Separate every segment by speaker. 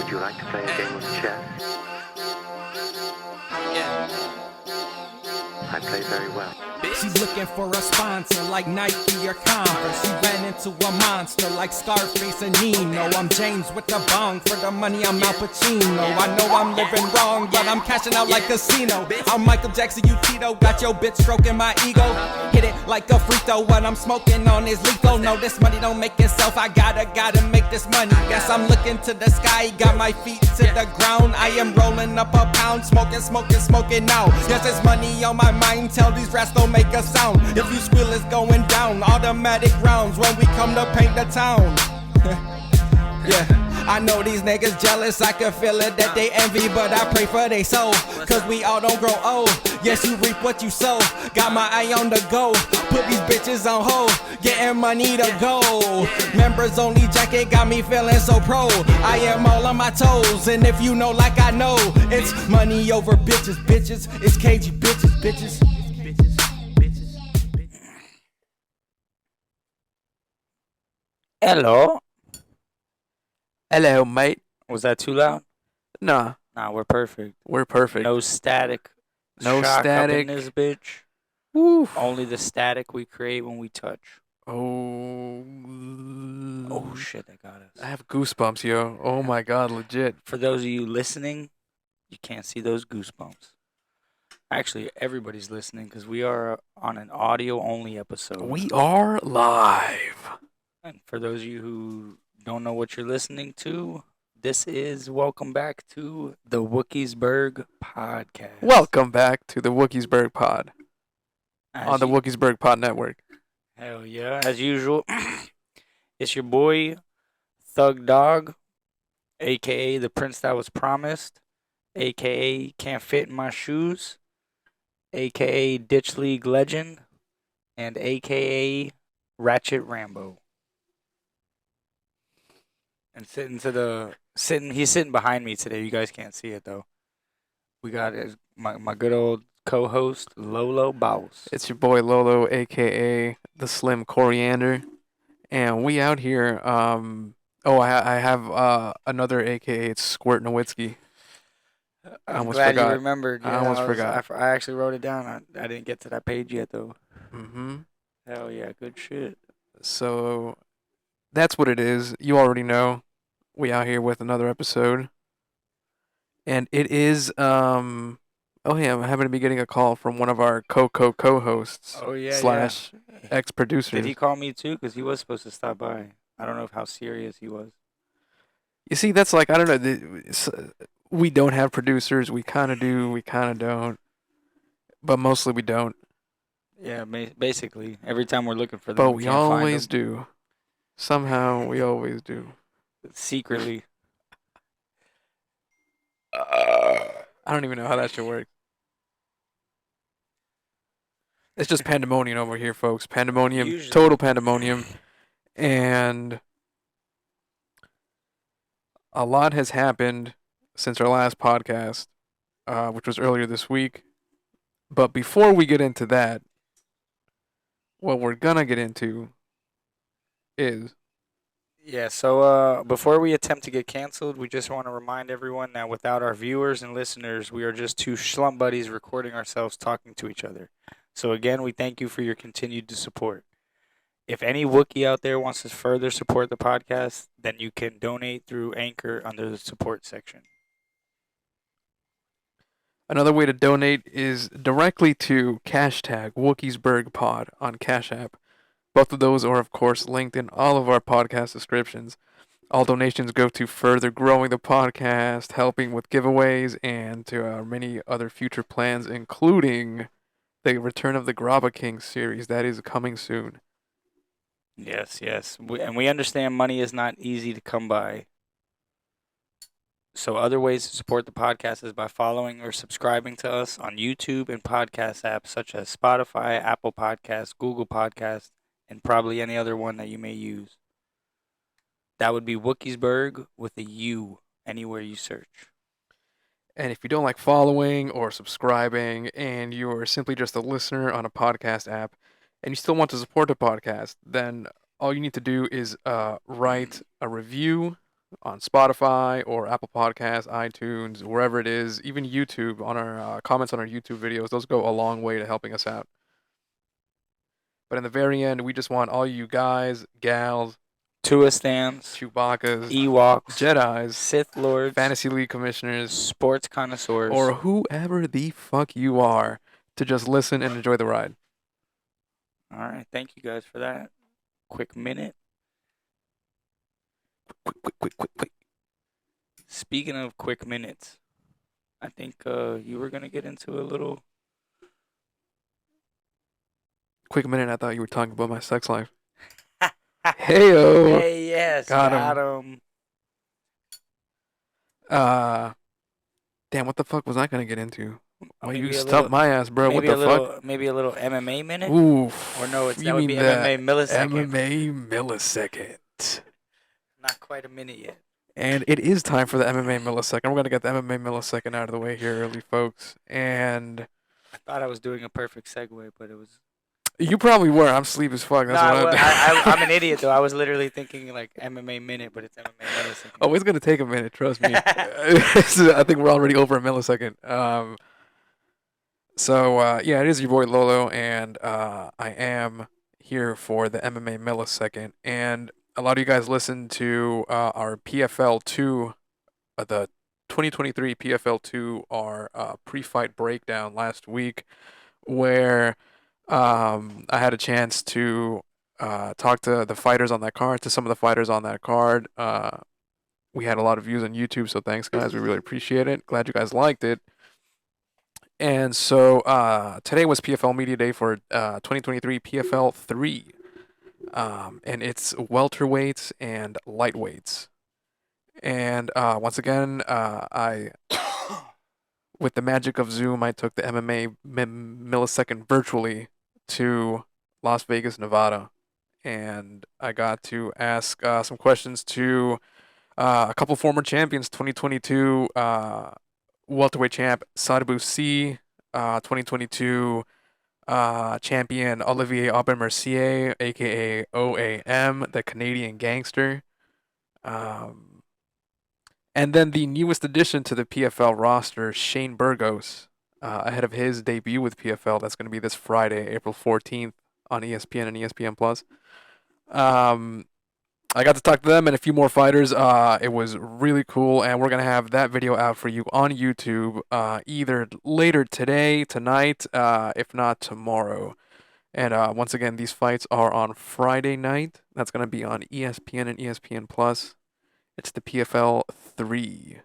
Speaker 1: Would you like to play a game of chess?
Speaker 2: Yeah.
Speaker 1: I play very well.
Speaker 3: She's looking for a sponsor like Nike or Converse. She ran into a monster like Scarface and Nino. I'm James with the bong. For the money, I'm Al Pacino. I know I'm living wrong, but I'm cashing out like casino. I'm Michael Jackson, you Tito. Got your bitch stroking my ego. Hit it like a free throw. What I'm smoking on is lethal. No, this money don't make itself. I gotta make this money. Yes, I'm looking to the sky. Got my feet to the ground. I am rolling up a pound. Smoking now. Yes, there's money on my mind. Tell these rats don't make a sound. If you squeal, it's going down. Automatic rounds when we come to paint the town. Yeah, I know these niggas jealous. I can feel it that they envy, but I pray for they soul. Cause we all don't grow old. Yes, you reap what you sow. Got my eye on the go. Put these bitches on hold. Getting money to go. Members only jacket got me feeling so pro. I am all on my toes. And if you know like I know, it's money over bitches. It's cagey bitches.
Speaker 2: Hello.
Speaker 4: Hello, mate.
Speaker 2: Was that too loud?
Speaker 4: Nah,
Speaker 2: Nah, we're perfect.
Speaker 4: we're perfect.
Speaker 2: No static.
Speaker 4: No
Speaker 2: shock
Speaker 4: static.
Speaker 2: up in this bitch.
Speaker 4: Woo.
Speaker 2: Only the static we create when we touch.
Speaker 4: Oh.
Speaker 2: Oh shit, that got us.
Speaker 4: I have goosebumps, yo. Oh my god, legit.
Speaker 2: For those of you listening, you can't see those goosebumps. Actually, everybody's listening because we are on an audio-only episode.
Speaker 4: We are live.
Speaker 2: And for those of you who don't know what you're listening to, this is Welcome Back to the Wookiesburg Podcast.
Speaker 4: Welcome back to the Wookiesburg Pod
Speaker 2: As
Speaker 4: on the
Speaker 2: you-
Speaker 4: Wookiesburg Pod Network.
Speaker 2: Hell yeah. As usual, it's your boy, Thug Dog, a.k.a. the Prince That Was Promised, a.k.a. Can't Fit in My Shoes, a.k.a. Ditch League Legend, and a.k.a. Ratchet Rambo. And he's sitting behind me today. You guys can't see it though. We got my good old co-host Lolo Boss.
Speaker 4: It's your boy Lolo, aka the Slim Coriander, and we out here. I have another aka. It's Squirt Nowitzki.
Speaker 2: I'm
Speaker 4: almost
Speaker 2: glad
Speaker 4: forgot.
Speaker 2: you remembered.
Speaker 4: I almost forgot.
Speaker 2: I actually wrote it down. I didn't get to that page yet though.
Speaker 4: Mm-hmm.
Speaker 2: Hell yeah, good shit.
Speaker 4: So that's what it is. You already know. We out here with another episode. And it is oh yeah, I'm happen to be getting a call from one of our co-hosts
Speaker 2: Oh yeah,
Speaker 4: slash
Speaker 2: yeah.
Speaker 4: ex-producers.
Speaker 2: Did he call me too? Because he was supposed to stop by. I don't know how serious he was.
Speaker 4: You see, that's like, I don't know, we don't have producers. We kind of do, we kind of don't. But mostly we don't.
Speaker 2: Yeah, basically every time we're looking for them,
Speaker 4: But
Speaker 2: we
Speaker 4: we
Speaker 2: can't find
Speaker 4: always
Speaker 2: them.
Speaker 4: do. Somehow we always do.
Speaker 2: Secretly.
Speaker 4: I don't even know how that should work. It's just pandemonium over here, folks. Pandemonium,
Speaker 2: Usually.
Speaker 4: total pandemonium. And a lot has happened since our last podcast, which was earlier this week. But before we get into that, what we're gonna get into is
Speaker 2: Yeah, so before we attempt to get canceled, we just want to remind everyone that without our viewers and listeners, we are just two schlump buddies recording ourselves talking to each other. So again, we thank you for your continued support. If any Wookiee out there wants to further support the podcast, then you can donate through Anchor under the support section.
Speaker 4: another way to donate is directly to hashtag WookiesburgPod on Cash App. Both of those are, of course, linked in all of our podcast descriptions. All donations go to further growing the podcast, helping with giveaways, and to our many other future plans, including the Return of the Grabba King series that is coming soon.
Speaker 2: Yes. And we understand money is not easy to come by. So other ways to support the podcast is by following or subscribing to us on YouTube and podcast apps such as Spotify, Apple Podcasts, Google Podcasts, and probably any other one that you may use. That would be Wookiesburg with a U anywhere you search.
Speaker 4: And if you don't like following or subscribing and you're simply just a listener on a podcast app and you still want to support the podcast, then all you need to do is write a review on Spotify or Apple Podcasts, iTunes, wherever it is, even YouTube, on our comments on our YouTube videos. Those go a long way to helping us out. But in the very end, we just want all you guys, gals,
Speaker 2: Tua stands,
Speaker 4: Chewbacca's,
Speaker 2: Ewoks,
Speaker 4: Jedi's,
Speaker 2: Sith Lords,
Speaker 4: Fantasy League commissioners,
Speaker 2: sports connoisseurs,
Speaker 4: or whoever the fuck you are, to just listen and enjoy the ride.
Speaker 2: All right, thank you guys for that. Quick minute.
Speaker 4: Quick.
Speaker 2: Speaking of quick minutes, I think you were gonna get into a little.
Speaker 4: Quick minute, I thought you were talking about my sex life. Heyo.
Speaker 2: Hey, yes,
Speaker 4: Got
Speaker 2: got him.
Speaker 4: Damn, what the fuck was I gonna get into? Oh,
Speaker 2: Maybe
Speaker 4: you
Speaker 2: a
Speaker 4: stumped
Speaker 2: little-
Speaker 4: my ass, bro. What the fuck?
Speaker 2: Maybe a little MMA minute.
Speaker 4: Oof.
Speaker 2: Or no, that
Speaker 4: you
Speaker 2: would
Speaker 4: mean
Speaker 2: be
Speaker 4: the
Speaker 2: MMA millisecond.
Speaker 4: MMA millisecond.
Speaker 2: Not quite a minute yet.
Speaker 4: And it is time for the MMA millisecond. We're gonna get the MMA millisecond out of the way here early, folks. And
Speaker 2: I thought I was doing a perfect segue, but it was.
Speaker 4: you probably were. I'm sleep as fuck. That's
Speaker 2: No,
Speaker 4: what
Speaker 2: I'm an idiot though. I was literally thinking like MMA minute, but it's MMA millisecond.
Speaker 4: Oh, it's gonna take a minute. Trust me. I think we're already over a millisecond. Yeah, it is your boy Lolo, and I am here for the MMA millisecond. And a lot of you guys listened to our PFL 2, the 2023 PFL 2, our pre-fight breakdown last week, where I had a chance to talk to the fighters on that card, to some of the fighters on that card. We had a lot of views on YouTube, so thanks, guys. We really appreciate it. Glad you guys liked it. And so today was PFL Media Day for 2023 PFL 3. And it's welterweights and lightweights. And once again, with the magic of Zoom, I took the MMA millisecond virtually to Las Vegas, Nevada. And I got to ask some questions to a couple former champions, 2022 welterweight champ Sadibou C, 2022 champion Olivier Aubin-Mercier, aka OAM, the Canadian gangster. And then the newest addition to the PFL roster, Shane Burgos, ahead of his debut with PFL. That's going to be this Friday, April 14th on ESPN and ESPN Plus. I got to talk to them and a few more fighters. It was really cool, and we're going to have that video out for you on YouTube either later today, tonight, if not tomorrow. And once again, these fights are on Friday night. That's going to be on ESPN and ESPN Plus. It's the PFL 3.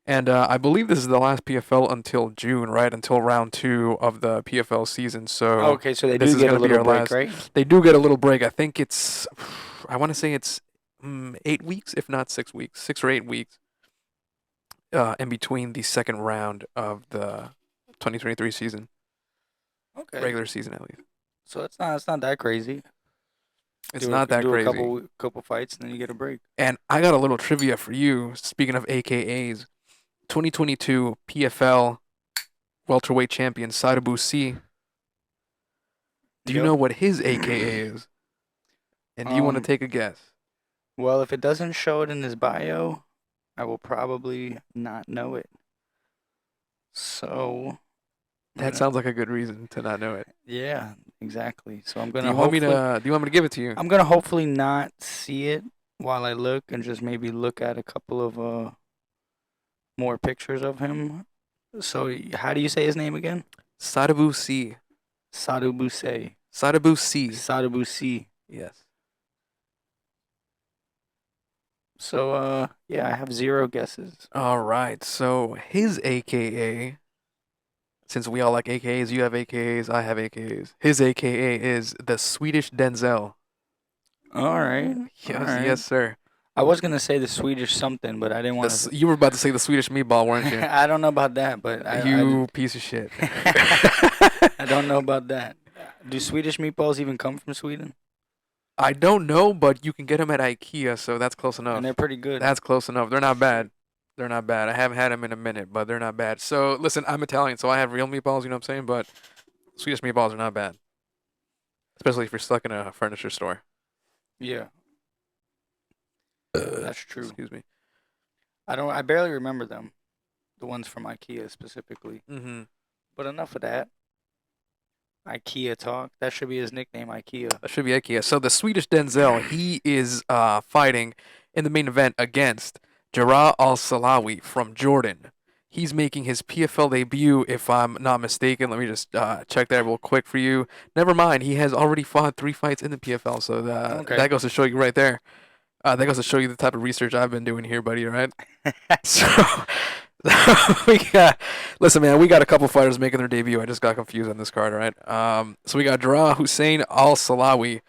Speaker 4: And I believe this is the last PFL until June, right? Until round 2 of the PFL season. So
Speaker 2: okay, so they do get a little break, right?
Speaker 4: They do get a little break. I think it's, I want to say it's 8 weeks, if not 6 weeks, 6 or 8 weeks in between the second round of the 2023 season.
Speaker 2: Okay.
Speaker 4: Regular season, at least.
Speaker 2: So it's not that crazy.
Speaker 4: It's not that
Speaker 2: do
Speaker 4: crazy.
Speaker 2: A couple fights and then you get a break.
Speaker 4: And I got a little trivia for you. Speaking of AKAs, 2022 PFL welterweight champion Sadibou C. Do you know what his AKA is? And do you want to take a guess?
Speaker 2: Well, if it doesn't show it in his bio, I will probably not know it. So
Speaker 4: that sounds like a good reason to not know it.
Speaker 2: Yeah, exactly. So I'm gonna.
Speaker 4: Do you want me to give it to you?
Speaker 2: I'm gonna hopefully not see it while I look, and just maybe look at a couple of more pictures of him. So how do you say his name again?
Speaker 4: Sadibou C.
Speaker 2: Sadibou C.
Speaker 4: Sadibou C.
Speaker 2: Sadibou C.
Speaker 4: Yes.
Speaker 2: So yeah, I have 0 guesses.
Speaker 4: All right. So his AKA, since we all like AKAs, you have AKAs, I have AKAs. His AKA is the Swedish Denzel.
Speaker 2: All right.
Speaker 4: Yes,
Speaker 2: all right.
Speaker 4: yes, sir.
Speaker 2: I was gonna say the Swedish something, but I didn't want to.
Speaker 4: You were about to say the Swedish meatball, weren't you?
Speaker 2: I don't know about that, but
Speaker 4: you piece of shit.
Speaker 2: I don't know about that. Do Swedish meatballs even come from Sweden?
Speaker 4: I don't know, but you can get them at IKEA, so that's close enough.
Speaker 2: And they're pretty good.
Speaker 4: That's close enough. They're not bad. They're not bad. I haven't had them in a minute, but they're not bad. So, listen, I'm Italian, so I have real meatballs, you know what I'm saying? But Swedish meatballs are not bad. Especially if you're stuck in a furniture store.
Speaker 2: Yeah. That's true.
Speaker 4: Excuse me.
Speaker 2: I barely remember them, the ones from IKEA specifically.
Speaker 4: Mm-hmm.
Speaker 2: But enough of that. IKEA talk. That should be his nickname, IKEA.
Speaker 4: That should be IKEA. So the Swedish Denzel, he is fighting in the main event against Jarrah Al-Salawi from Jordan. He's making his PFL debut, if I'm not mistaken. Let me just check that real quick for you. Never mind, he has already fought 3 fights in the PFL, so that goes to show you right there. That goes to show you the type of research I've been doing here, buddy, right? So, listen, man, we got a couple fighters making their debut. I just got confused on this card, right? So we got Jarrah Hussein Al-Salawi.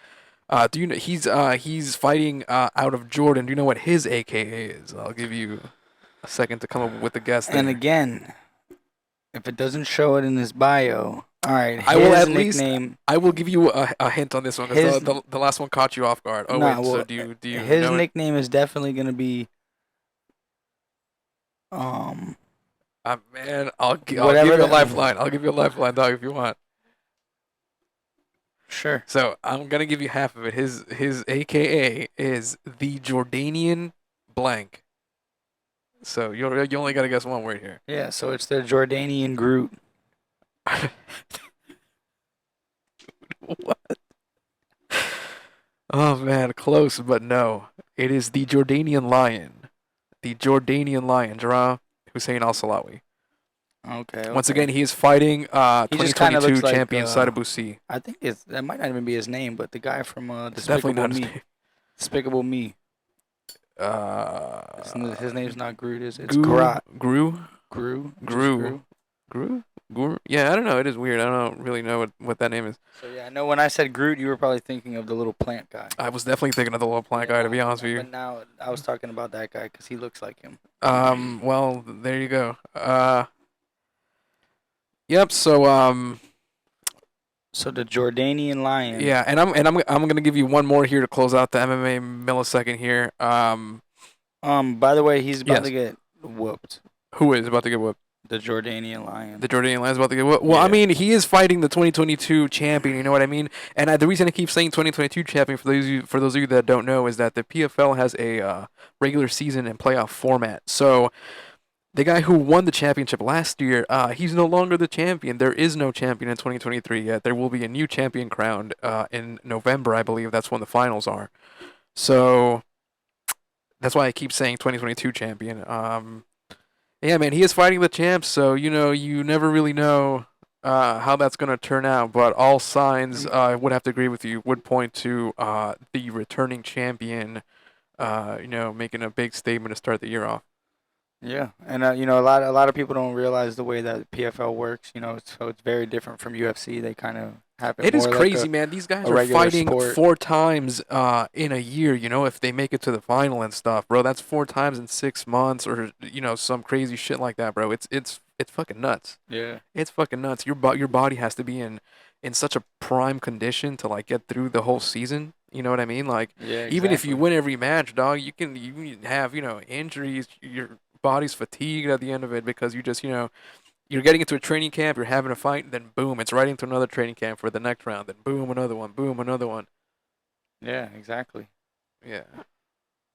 Speaker 4: Do you know he's fighting out of Jordan? Do you know what his AKA is? I'll give you a second to come up with the guess there.
Speaker 2: And again, if it doesn't show it in his bio, all right.
Speaker 4: I will at
Speaker 2: nickname,
Speaker 4: least. I will give you a hint on this one because the last one caught you off guard. Oh
Speaker 2: nah,
Speaker 4: wait,
Speaker 2: well,
Speaker 4: so do you
Speaker 2: his
Speaker 4: know
Speaker 2: nickname is definitely gonna be
Speaker 4: man, I'll give you
Speaker 2: whatever
Speaker 4: a lifeline. I'll give you a lifeline, dog, if you want.
Speaker 2: Sure.
Speaker 4: So I'm gonna give you half of it. His AKA is the Jordanian blank. So you only gotta guess one word here.
Speaker 2: Yeah, so it's the Jordanian Groot.
Speaker 4: What? Oh man, close, but no. It is the Jordanian Lion. The Jordanian Lion, Jarrah Hussein Al-Salawi.
Speaker 2: Okay.
Speaker 4: Once again, he is fighting
Speaker 2: He just kinda
Speaker 4: 2022
Speaker 2: looks like,
Speaker 4: champion Sadabusi.
Speaker 2: I think that might not even be his name, but the guy from
Speaker 4: It's definitely
Speaker 2: Despicable
Speaker 4: not his
Speaker 2: Me.
Speaker 4: name.
Speaker 2: Despicable Me. His name's not Groot, is it? It's
Speaker 4: Gru-
Speaker 2: Groot.
Speaker 4: Gru?
Speaker 2: Groot.
Speaker 4: Gru? Yeah, I don't know. It is weird. I don't really know what that name is.
Speaker 2: So yeah, I know when I said Groot, you were probably thinking of the little plant guy.
Speaker 4: I was definitely thinking of the little plant guy, to be honest with you.
Speaker 2: But now I was talking about that guy because he looks like him.
Speaker 4: Well, there you go. Yep. So
Speaker 2: So the Jordanian Lion.
Speaker 4: yeah, and I'm gonna give you one more here to close out the MMA millisecond here.
Speaker 2: By the way, he's about
Speaker 4: Yes.
Speaker 2: to get whooped.
Speaker 4: Who is about to get whooped?
Speaker 2: The Jordanian Lion.
Speaker 4: The Jordanian Lion's about to get whooped. Well, I
Speaker 2: Yeah.
Speaker 4: mean, he is fighting the 2022 champion. You know what I mean? And the reason I keep saying 2022 champion for those of you that don't know is that the PFL has a regular season and playoff format. So the guy who won the championship last year, he's no longer the champion. There is no champion in 2023 yet. There will be a new champion crowned in November, I believe. That's when the finals are. So that's why I keep saying 2022 champion. Yeah, man, he is fighting the champ, so you never really know how that's gonna turn out. But all signs, I would have to agree with you, would point to the returning champion, making a big statement to start the year off.
Speaker 2: Yeah, and a lot of people don't realize the way that PFL works. So it's very different from UFC. They kind of have
Speaker 4: It is
Speaker 2: more
Speaker 4: crazy,
Speaker 2: like
Speaker 4: man. These guys
Speaker 2: a
Speaker 4: are
Speaker 2: regular
Speaker 4: fighting
Speaker 2: sport.
Speaker 4: 4 times in a year. If they make it to the final and stuff, bro, that's 4 times in 6 months, or some crazy shit like that, bro. It's fucking nuts.
Speaker 2: Yeah.
Speaker 4: It's fucking nuts. Your body has to be in such a prime condition to like get through the whole season. You know what I mean? Like,
Speaker 2: Yeah.
Speaker 4: even if you
Speaker 2: exactly.
Speaker 4: win every match, dog, you can have injuries. Your body's fatigued at the end of it because you just you're getting into a training camp, you're having a fight, and then boom, it's right into another training camp for the next round. Then boom, another one. Boom, another one.
Speaker 2: Yeah, exactly.
Speaker 4: Yeah,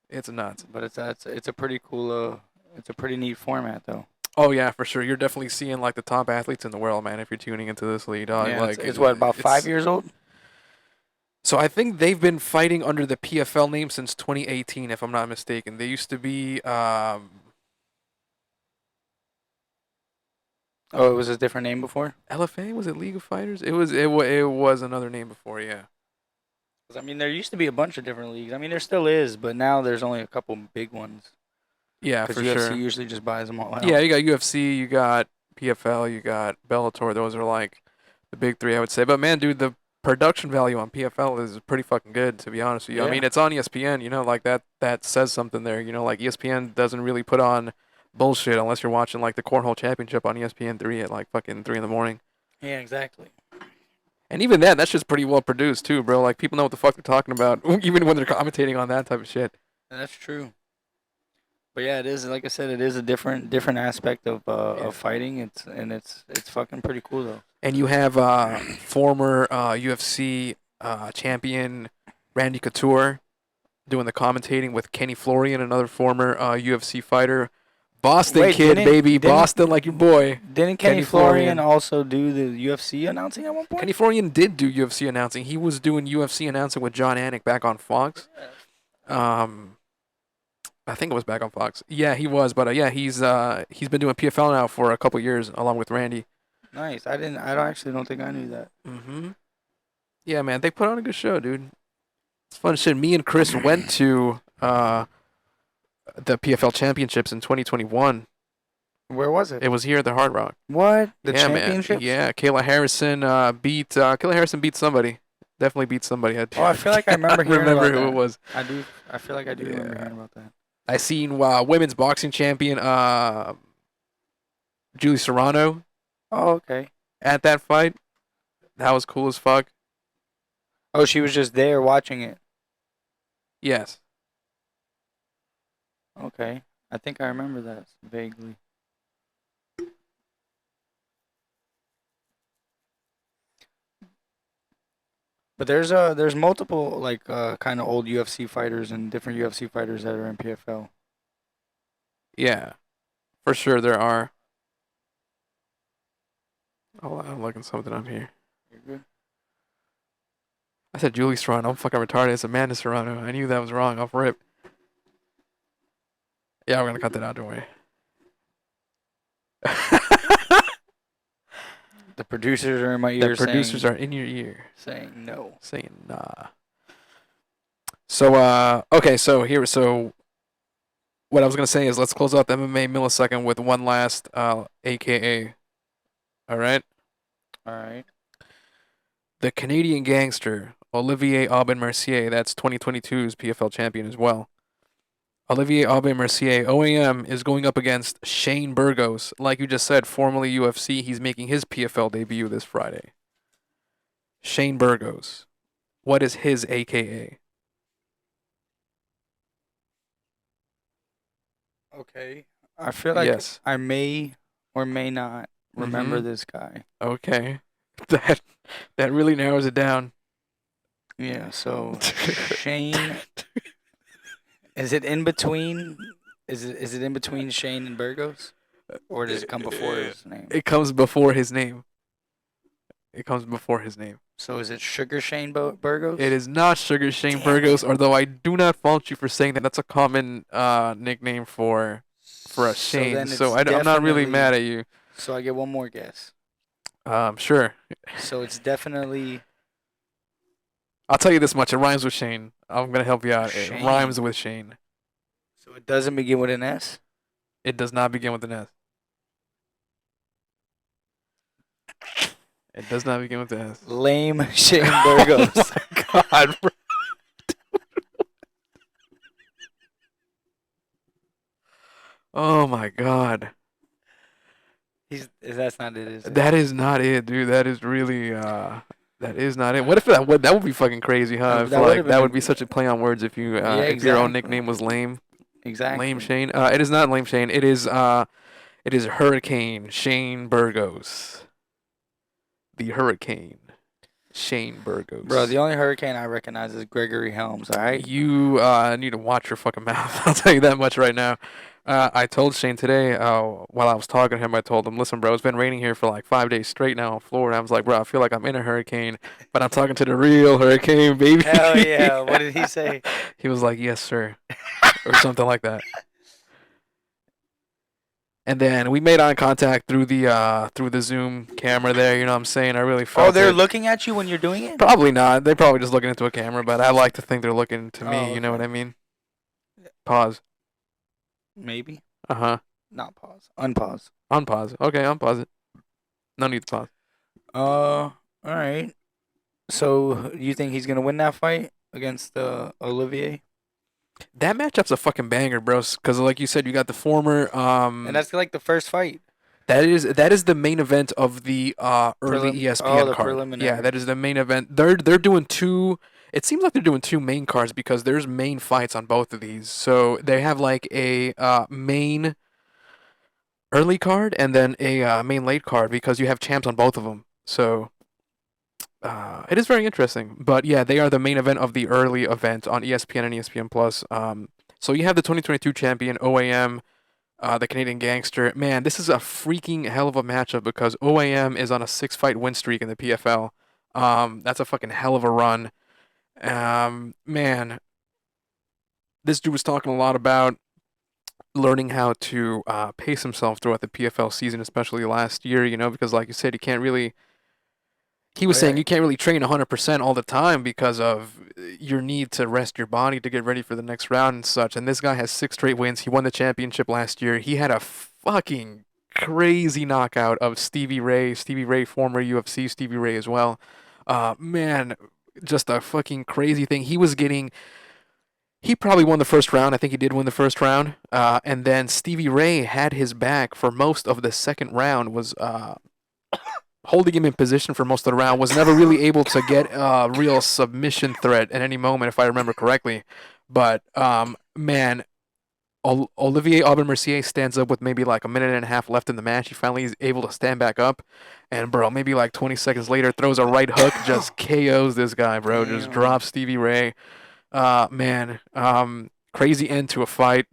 Speaker 4: it's nuts.
Speaker 2: But it's a pretty cool. It's a pretty neat format though.
Speaker 4: Oh yeah, for sure. You're definitely seeing like the top athletes in the world, man. If you're tuning into this league, dog.
Speaker 2: Yeah,
Speaker 4: like
Speaker 2: it's what, about 5 years old?
Speaker 4: So I think they've been fighting under the PFL name since 2018, if I'm not mistaken. They used to be.
Speaker 2: Oh, it was a different name before.
Speaker 4: LFA, was it League of Fighters? It was another name before, yeah.
Speaker 2: 'Cause, I mean, there used to be a bunch of different leagues. I mean, there still is, but now there's only a couple big ones.
Speaker 4: Yeah,
Speaker 2: Because
Speaker 4: for
Speaker 2: UFC
Speaker 4: sure.
Speaker 2: usually just buys them all out.
Speaker 4: Yeah, you got UFC, you got PFL, you got Bellator. Those are like the big 3, I would say. But man, dude, the production value on PFL is pretty fucking good, to be honest with you. I
Speaker 2: Yeah.
Speaker 4: mean, it's on ESPN, like that says something there. Like ESPN doesn't really put on bullshit unless you're watching like the Cornhole Championship on ESPN 3 at like fucking 3 in the morning.
Speaker 2: Yeah, exactly.
Speaker 4: And even then, that's just pretty well produced too, bro. Like people know what the fuck they're talking about, even when they're commentating on that type of shit.
Speaker 2: That's true. But yeah, it is. Like I said, it is a different aspect of fighting. It's fucking pretty cool though.
Speaker 4: And you have former UFC champion Randy Couture doing the commentating with Kenny Florian, another former UFC fighter. Boston
Speaker 2: Wait,
Speaker 4: kid,
Speaker 2: didn't-
Speaker 4: baby.
Speaker 2: didn't-
Speaker 4: Boston like your boy.
Speaker 2: Didn't
Speaker 4: Kenny
Speaker 2: Kenny Florian
Speaker 4: Florian.
Speaker 2: also do the UFC announcing at one point?
Speaker 4: Kenny Florian did do UFC announcing. He was doing UFC announcing with John Anik back on Fox. I think it was back on Fox. Yeah, he was. But yeah, he's been doing PFL now for a couple years along with Randy.
Speaker 2: Nice. I don't think I knew that.
Speaker 4: Mm-hmm. Yeah, man, they put on a good show, dude. It's fun shit. Me and Chris went to the PFL Championships in 2021.
Speaker 2: Where was it?
Speaker 4: It was here at the Hard Rock.
Speaker 2: What? The
Speaker 4: Yeah, man.
Speaker 2: championships?
Speaker 4: Yeah, Kayla Harrison beat somebody. Definitely beat somebody.
Speaker 2: Oh, I feel like I remember hearing
Speaker 4: remember
Speaker 2: about
Speaker 4: who
Speaker 2: that.
Speaker 4: it was.
Speaker 2: I do. I feel like I do remember
Speaker 4: Yeah.
Speaker 2: hearing about that.
Speaker 4: I seen women's boxing champion Julie Serrano
Speaker 2: Oh, okay.
Speaker 4: at that fight. That was cool as fuck.
Speaker 2: Oh, she was just there watching it.
Speaker 4: Yes.
Speaker 2: Okay. I think I remember that vaguely. But there's multiple like kind of old UFC fighters and different UFC fighters that are in PFL.
Speaker 4: Yeah. For sure there are. Oh, I'm looking something up here.
Speaker 2: You're good.
Speaker 4: I said Julie Serrano. I'm fucking retarded. It's Amanda Serrano. I knew that was wrong off rip. Yeah, we're gonna cut that out. Don't worry.
Speaker 2: The producers are in my
Speaker 4: The
Speaker 2: ear
Speaker 4: producers are in your ear
Speaker 2: saying no.
Speaker 4: saying nah. So okay, so what I was gonna say is let's close out the MMA millisecond with one last AKA. All right.
Speaker 2: All right.
Speaker 4: The Canadian gangster Olivier Aubin Mercier, that's 2022's PFL champion as well. Olivier Aubin Mercier, OAM, is going up against Shane Burgos. Like you just said, formerly UFC, he's making his PFL debut this Friday. Shane Burgos. What is his AKA?
Speaker 2: Okay. I feel like
Speaker 4: Yes.
Speaker 2: I may or may not remember
Speaker 4: Mhm.
Speaker 2: this guy.
Speaker 4: Okay. That really narrows it down.
Speaker 2: Yeah, so Shane is it in between is it in between Shane and Burgos? Or does it come before his name?
Speaker 4: It comes before his name. It comes before his name.
Speaker 2: So is it Sugar Shane Burgos?
Speaker 4: It is not Sugar Shane
Speaker 2: Damn
Speaker 4: Burgos,
Speaker 2: it.
Speaker 4: although I do not fault you for saying that. That's a common nickname for a Shane.
Speaker 2: then
Speaker 4: So
Speaker 2: it's
Speaker 4: I'm not really
Speaker 2: definitely-
Speaker 4: mad at you.
Speaker 2: So I get one more guess.
Speaker 4: Sure.
Speaker 2: So it's definitely
Speaker 4: I'll tell you this much. It rhymes with Shane. I'm going to help you out. It
Speaker 2: Shane.
Speaker 4: rhymes with Shane.
Speaker 2: so it doesn't begin with an S?
Speaker 4: It does not begin with an S. It does not begin with an S.
Speaker 2: Lame Shane Burgos.
Speaker 4: Oh my God, bro. Oh my God.
Speaker 2: That's not it, is it?
Speaker 4: That is not it, dude. That is really that is not it. What if that would be fucking crazy, huh? I
Speaker 2: That
Speaker 4: feel
Speaker 2: would've
Speaker 4: like
Speaker 2: been
Speaker 4: that
Speaker 2: a-
Speaker 4: would be such a play on words if you
Speaker 2: Yeah,
Speaker 4: if your own
Speaker 2: exactly.
Speaker 4: nickname was lame.
Speaker 2: Exactly.
Speaker 4: Lame Shane. It is not Lame Shane. It is Hurricane Shane Burgos. The Hurricane Shane Burgos.
Speaker 2: Bro, the only hurricane I recognize is Gregory Helms, alright?
Speaker 4: You need to watch your fucking mouth. I'll tell you that much right now. I told Shane today, while I was talking to him, I told him, listen, bro, it's been raining here for like 5 days straight now in Florida. I was like, bro, I feel like I'm in a hurricane, but I'm talking to the real hurricane, baby.
Speaker 2: Hell yeah. What did he say?
Speaker 4: He was like, yes, sir. Or something like that. And then we made eye contact through the Zoom camera there, you know what I'm saying? I really felt
Speaker 2: Oh, they're
Speaker 4: it.
Speaker 2: looking at you when you're doing it?
Speaker 4: Probably not. They're probably just looking into a camera, but I like to think they're looking to me,
Speaker 2: Oh,
Speaker 4: you know
Speaker 2: okay.
Speaker 4: what I mean? Pause.
Speaker 2: Maybe.
Speaker 4: Uh-huh.
Speaker 2: Not pause. Unpause.
Speaker 4: Unpause. Okay, unpause it. No need to pause.
Speaker 2: Alright. So you think he's gonna win that fight against Olivier?
Speaker 4: That matchup's a fucking banger, bros. Because like you said, you got the former
Speaker 2: And that's like the first fight.
Speaker 4: that is the main event of the early ESPN
Speaker 2: the
Speaker 4: card.
Speaker 2: preliminary.
Speaker 4: Yeah, that is the main event. They're doing two. It seems like they're doing two main cards because there's main fights on both of these. So they have like a main early card and then a main late card because you have champs on both of them. So it is very interesting. But yeah, they are the main event of the early event on ESPN and ESPN Plus. So you have the 2022 champion OAM, the Canadian Gangster. Man, this is a freaking hell of a matchup because OAM is on a 6-fight win streak in the PFL. That's a fucking hell of a run. Man, this dude was talking a lot about learning how to pace himself throughout the PFL season, especially last year. Because like you said, you can't really. He was saying you can't really train 100% all the time because of your need to rest your body to get ready for the next round and such. And this guy has 6 straight wins. He won the championship last year. He had a fucking crazy knockout of Stevie Ray. Stevie Ray, former UFC Stevie Ray as well. Man, just a fucking crazy thing. He probably won the first round. I think he did win the first round. And then Stevie Ray had his back for most of the second round, was holding him in position for most of the round, was never really able to get a real submission threat at any moment, if I remember correctly. But, man, Olivier Aubin-Mercier stands up with maybe like a minute and a half left in the match. He finally is able to stand back up. And, bro, maybe like 20 seconds later, throws a right hook, just KOs this guy, bro. Just drops Stevie Ray. Man, crazy end to a fight.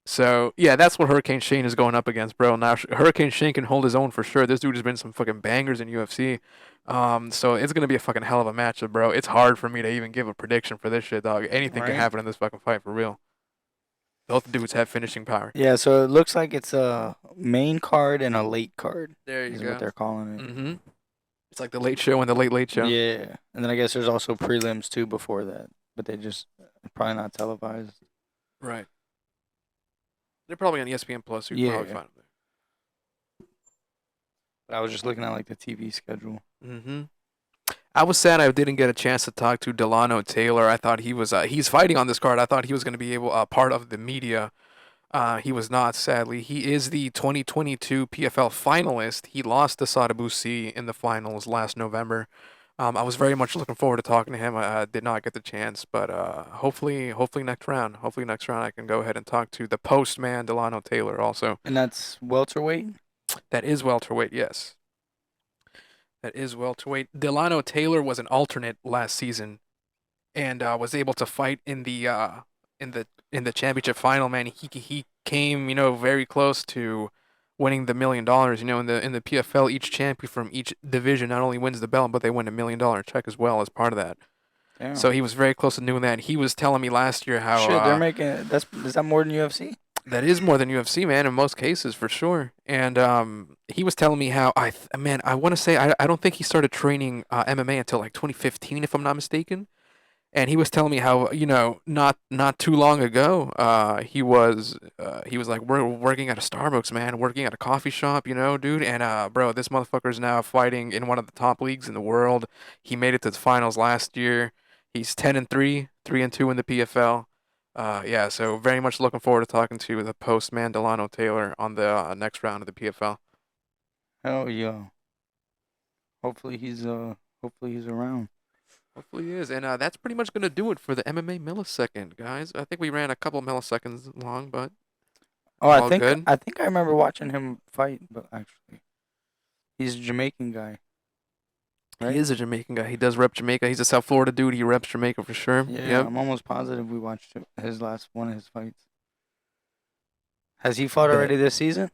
Speaker 4: So, yeah, that's what Hurricane Shane is going up against, bro. Now, Hurricane Shane can hold his own for sure. This dude has been some fucking bangers in UFC. So it's going to be a fucking hell of a matchup, bro. It's hard for me to even give a prediction for this shit, dog. Anything can happen in this fucking fight, for real. Both dudes have finishing power.
Speaker 2: Yeah, so it looks like it's a main card and a late card.
Speaker 4: There you
Speaker 2: is
Speaker 4: go.
Speaker 2: what they're calling it.
Speaker 4: Mm-hmm. It's like the late show and the late show.
Speaker 2: Yeah, and then I guess there's also prelims too before that, but they just probably not televised.
Speaker 4: Right. They're probably on ESPN Plus. So you can probably find them there.
Speaker 2: But I was just looking at like the TV schedule.
Speaker 4: Mm-hmm. I was sad I didn't get a chance to talk to Delano Taylor. I thought he was he's fighting on this card. I thought he was going to be able part of the media. He was not, sadly. He is the 2022 PFL finalist. He lost to Sadabusi in the finals last November. I was very much looking forward to talking to him. I did not get the chance, but hopefully next round. Hopefully next round I can go ahead and talk to the postman, Delano Taylor, also.
Speaker 2: And that's welterweight?
Speaker 4: That is welterweight, yes. That is welterweight. Delano Taylor was an alternate last season, and was able to fight in the championship final. Man, he came very close to winning the $1 million. In the PFL, each champion from each division not only wins the belt, but they win $1 million check as well as part of that.
Speaker 2: Damn.
Speaker 4: So he was very close to doing that. He was telling me last year how
Speaker 2: they're making is that more than UFC?
Speaker 4: That is more than UFC, man, in most cases, for sure. And he was telling me how I want to say I don't think he started training MMA until like 2015, if I'm not mistaken. And he was telling me how not too long ago he was like, we're working at a Starbucks, man, working at a coffee shop, dude. And bro, this motherfucker is now fighting in one of the top leagues in the world. He made it to the finals last year. He's 10-3, 3-2 in the PFL. Yeah, so very much looking forward to talking to the postman Delano Taylor on the next round of the PFL.
Speaker 2: Hell yeah. Hopefully he's around.
Speaker 4: Hopefully he is. And that's pretty much going to do it for the MMA millisecond, guys. I think we ran a couple milliseconds long, but
Speaker 2: I think
Speaker 4: good.
Speaker 2: I remember watching him fight, but actually he's a Jamaican guy. Right?
Speaker 4: He is a Jamaican guy. He does rep Jamaica. He's a South Florida dude. He reps Jamaica for sure.
Speaker 2: Yeah,
Speaker 4: yep.
Speaker 2: I'm almost positive we watched his last one of his fights. Has he fought already this season?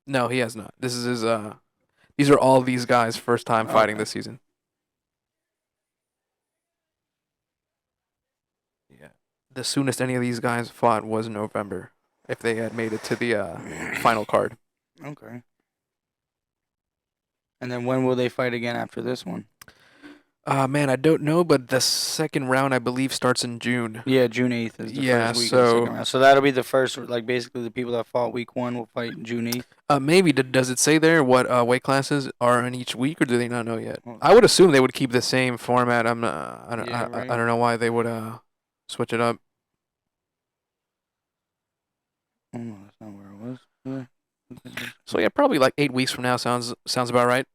Speaker 4: No, he has not. This is his. These are all these guys' first time fighting this season. Yeah. The soonest any of these guys fought was November, if they had made it to the final card.
Speaker 2: Okay. And then when will they fight again after this one?
Speaker 4: Man, I don't know, but the second round I believe starts in June.
Speaker 2: Yeah, June 8th is the first week of the second round. So that'll be the first, like basically the people that fought week 1 will fight June 8th.
Speaker 4: Maybe does it say there what weight classes are in each week, or do they not know yet? I would assume they would keep the same format. I don't know why they would switch it up.
Speaker 2: Oh, no, that's not where it was. Yeah.
Speaker 4: So yeah, probably like 8 weeks from now sounds about right.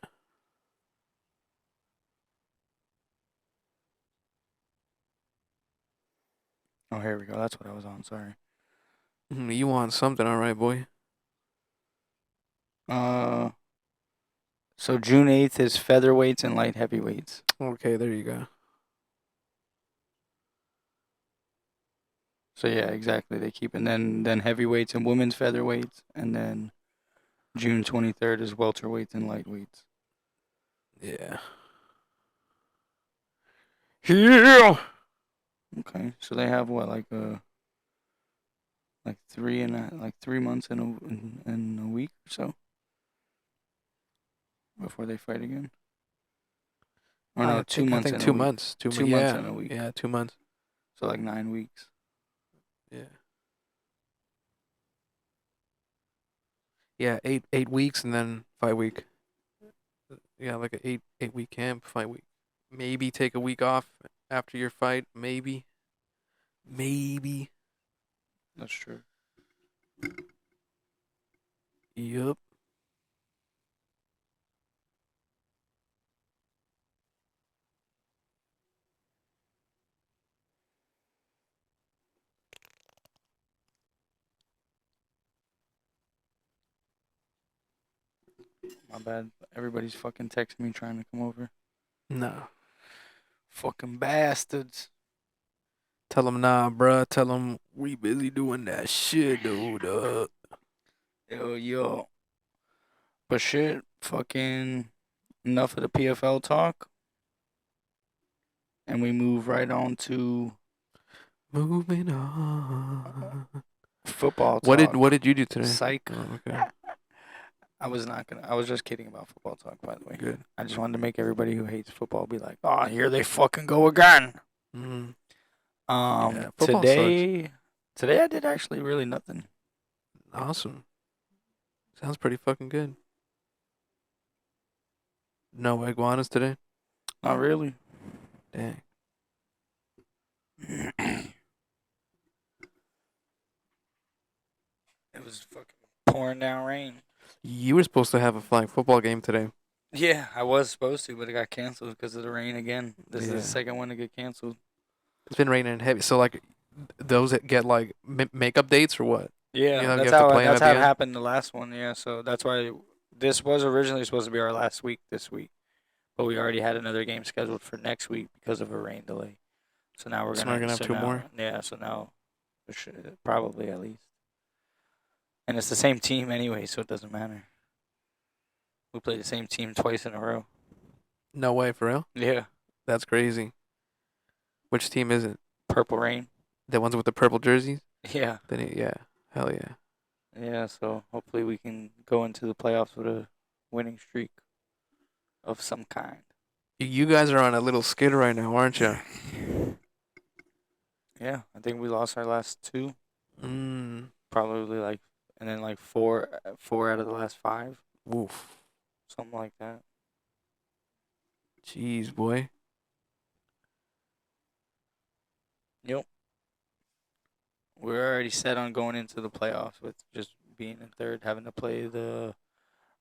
Speaker 2: Oh, here we go. That's what I was on. Sorry.
Speaker 4: You want something, all right, boy.
Speaker 2: So June 8th is featherweights and light heavyweights.
Speaker 4: Okay, there you go.
Speaker 2: So yeah, exactly. They keep, and then heavyweights and women's featherweights, and then June 23rd is welterweights and lightweights.
Speaker 4: Yeah. Yeah.
Speaker 2: Okay, so they have what, like 3 months and a week or so before they fight again. Or no, 2 months.
Speaker 4: I think
Speaker 2: and
Speaker 4: 2
Speaker 2: a week.
Speaker 4: months.
Speaker 2: 2 months and a week.
Speaker 4: Yeah, 2 months.
Speaker 2: So like 9 weeks.
Speaker 4: Yeah. Yeah, 8 weeks and then 5 week. Yeah, like a 8 week camp, 5 week. Maybe take a week off after your fight. Maybe.
Speaker 2: That's true.
Speaker 4: Yup.
Speaker 2: My bad. Everybody's fucking texting me trying to come over.
Speaker 4: No.
Speaker 2: Fucking bastards.
Speaker 4: Tell them nah, bruh. Tell them we busy doing that shit, dude.
Speaker 2: Yo. But shit, fucking enough of the PFL talk. And we move right on to
Speaker 4: Moving on.
Speaker 2: football talk.
Speaker 4: What did you do today?
Speaker 2: Psych.
Speaker 4: Oh, okay.
Speaker 2: I was just kidding about football talk, by the way.
Speaker 4: Good.
Speaker 2: I just wanted to make everybody who hates football be like, oh, here they fucking go again.
Speaker 4: Mm. Yeah, football
Speaker 2: Today I did actually really nothing.
Speaker 4: Awesome. Sounds pretty fucking good. No iguanas today?
Speaker 2: Not really.
Speaker 4: Dang.
Speaker 2: It was fucking pouring down rain.
Speaker 4: You were supposed to have a flag football game today.
Speaker 2: Yeah, I was supposed to, but it got canceled because of the rain again. This is
Speaker 4: Yeah.
Speaker 2: the second one to get canceled.
Speaker 4: It's been raining heavy. So, like, those that get, like, makeup dates or what?
Speaker 2: Yeah,
Speaker 4: You know, you
Speaker 2: that's
Speaker 4: have to
Speaker 2: how
Speaker 4: play
Speaker 2: that's
Speaker 4: at
Speaker 2: how
Speaker 4: the
Speaker 2: it
Speaker 4: end?
Speaker 2: happened the last one. Yeah, so that's why this was originally supposed to be our last week this week, but we already had another game scheduled for next week because of a rain delay. So now we're
Speaker 4: So
Speaker 2: gonna,
Speaker 4: now we're gonna have two
Speaker 2: now-
Speaker 4: more?
Speaker 2: Yeah, so now we should probably at least, and it's the same team anyway, so it doesn't matter. We played the same team twice in a row.
Speaker 4: No way, for real?
Speaker 2: Yeah,
Speaker 4: That's crazy. Which team is it?
Speaker 2: Purple Rain.
Speaker 4: The ones with the purple jerseys?
Speaker 2: Yeah,
Speaker 4: Yeah. Hell yeah.
Speaker 2: yeah. So hopefully we can go into the playoffs with a winning streak of some kind.
Speaker 4: You guys are on a little skid right now, aren't you?
Speaker 2: Yeah, I think we lost our last two.
Speaker 4: Mm.
Speaker 2: Probably and then like four out of the last five,
Speaker 4: Woof.
Speaker 2: something like that.
Speaker 4: Jeez, boy.
Speaker 2: Yep. We're already set on going into the playoffs with just being in third, having to play the